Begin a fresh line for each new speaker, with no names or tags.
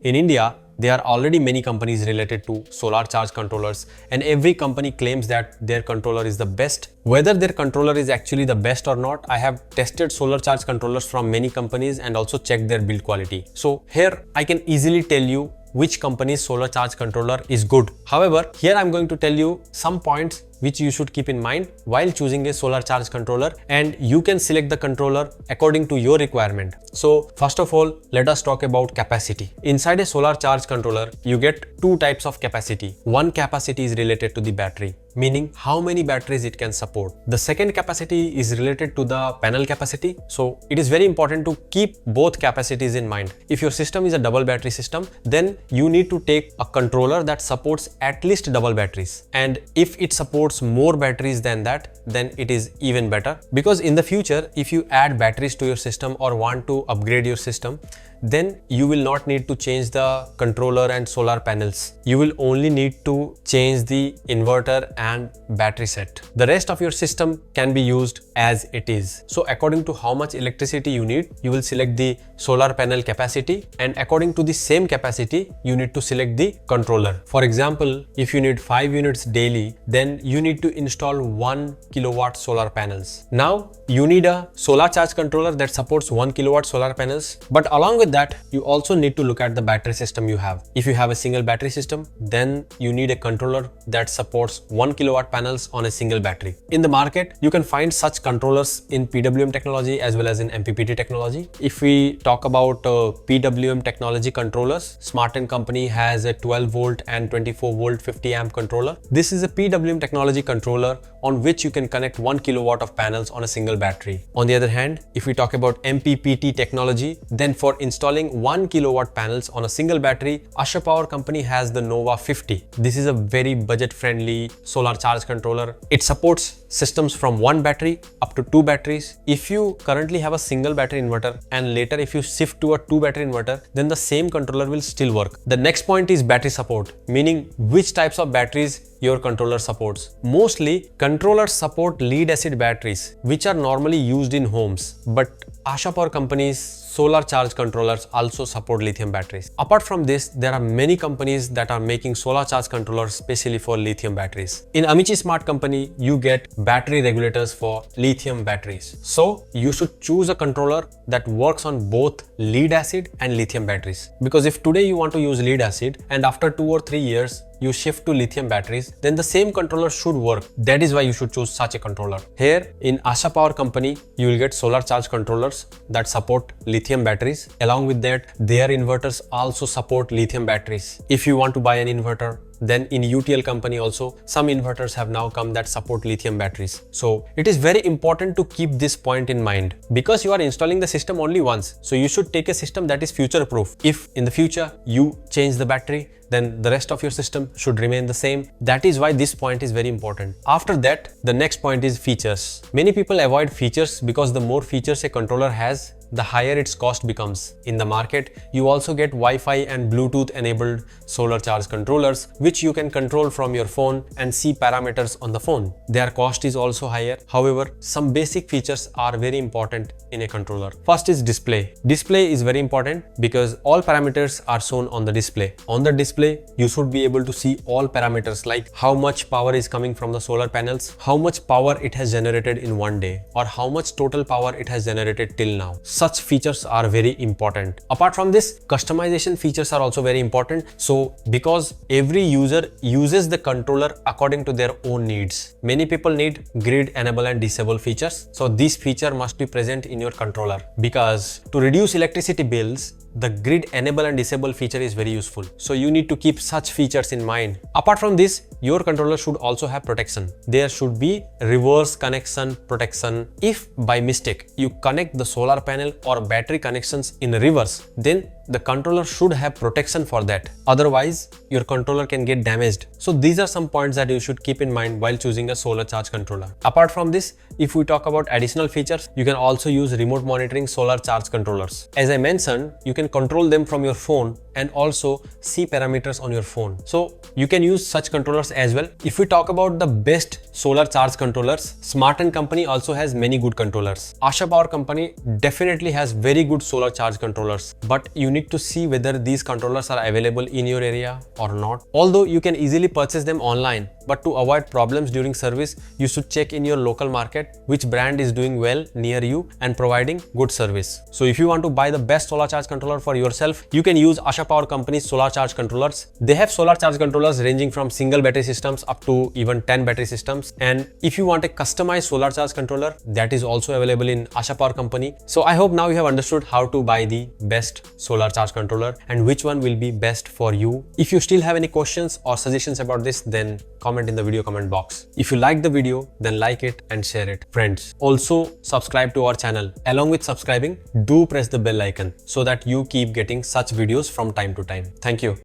In India, there are already many companies related to solar charge controllers, and every company claims that their controller is the best. Whether their controller is actually the best or not, I have tested solar charge controllers from many companies and also checked their build quality. So here I can easily tell you which company's solar charge controller is good. However, here I'm going to tell you some points which you should keep in mind while choosing a solar charge controller, and you can select the controller according to your requirement. So first of all, let us talk about capacity. Inside a solar charge controller, you get two types of capacity. One capacity is related to the battery, meaning how many batteries it can support. The second capacity is related to the panel capacity. So it is very important to keep both capacities in mind. If your system is a double battery system, then you need to take a controller that supports at least double batteries. And if it supports more batteries than that, then it is even better. Because in the future, if you add batteries to your system or want to upgrade your system, then you will not need to change the controller and solar panels. You will only need to change the inverter and battery set. The rest of your system can be used as it is. So according to how much electricity you need, you will select the solar panel capacity, and according to the same capacity, you need to select the controller. For example, if you need 5 units daily, then you need to install 1 kilowatt solar panels. Now you need a solar charge controller that supports 1 kilowatt solar panels, but along with that, you also need to look at the battery system you have. If you have a single battery system, then you need a controller that supports 1 kilowatt panels on a single battery. In the market, you can find such controllers in PWM technology as well as in MPPT technology. If we talk about PWM technology controllers, Smart & Company has a 12 volt and 24 volt 50 amp controller. This is a PWM technology controller on which you can connect 1 kilowatt of panels on a single battery. On the other hand, if we talk about MPPT technology, then for installing 1 kilowatt panels on a single battery, Asha Power Company has the Nova 50. This is a very budget-friendly solar charge controller. It supports systems from 1 battery up to 2 batteries. If you currently have a single battery inverter and later if you shift to a 2 battery inverter, then the same controller will still work. The next point is battery support, meaning which types of batteries your controller supports. Mostly, controllers support lead acid batteries, which are normally used in homes, but Asha Power Company's solar charge controllers also support lithium batteries. Apart from this, there are many companies that are making solar charge controllers specially for lithium batteries. In Amici Smart Company, you get battery regulators for lithium batteries. So you should choose a controller that works on both lead acid and lithium batteries. Because if today you want to use lead acid and after 2 or 3 years, you shift to lithium batteries, then the same controller should work. That is why you should choose such a controller. Here in Asha Power Company, you will get solar charge controllers that support lithium batteries. Along with that, their inverters also support lithium batteries. If you want to buy an inverter, then in UTL company also, some inverters have now come that support lithium batteries. So it is very important to keep this point in mind because you are installing the system only once. So you should take a system that is future proof. If in the future you change the battery, then the rest of your system should remain the same. That is why this point is very important. After that, the next point is features. Many people avoid features because the more features a controller has, the higher its cost becomes. In the market, you also get Wi-Fi and Bluetooth enabled solar charge controllers, which you can control from your phone and see parameters on the phone. Their cost is also higher. However, some basic features are very important in a controller. First is display. Display is very important because all parameters are shown on the display. On the display, you should be able to see all parameters like how much power is coming from the solar panels, how much power it has generated in one day, or how much total power it has generated till now. Such features are very important. Apart from this, customization features are also very important. So because every user uses the controller according to their own needs. Many people need grid enable and disable features. So this feature must be present in your controller because to reduce electricity bills, the grid enable and disable feature is very useful. So you need to keep such features in mind. Apart from this, your controller should also have protection. There should be reverse connection protection. If by mistake you connect the solar panel or battery connections in reverse, then the controller should have protection for that. Otherwise, your controller can get damaged. So these are some points that you should keep in mind while choosing a solar charge controller. Apart from this, if we talk about additional features, you can also use remote monitoring solar charge controllers. As I mentioned, you can control them from your phone and also see parameters on your phone. So you can use such controllers as well. If we talk about the best solar charge controllers, Smart & Company also has many good controllers. Asha Power Company definitely has very good solar charge controllers, but you need to see whether these controllers are available in your area or not. Although you can easily purchase them online, but to avoid problems during service, you should check in your local market which brand is doing well near you and providing good service. So if you want to buy the best solar charge controller for yourself, you can use Asha Power Company's solar charge controllers. They have solar charge controllers ranging from single battery systems up to even 10 battery systems. And if you want a customized solar charge controller, that is also available in Asha Power Company. So I hope now you have understood how to buy the best solar charge controller and which one will be best for you. If you still have any questions or suggestions about this, then comment in the video comment box. If you like the video, then like it and share it. Friends, also subscribe to our channel. Along with subscribing, do press the bell icon so that you keep getting such videos from time to time. Thank you.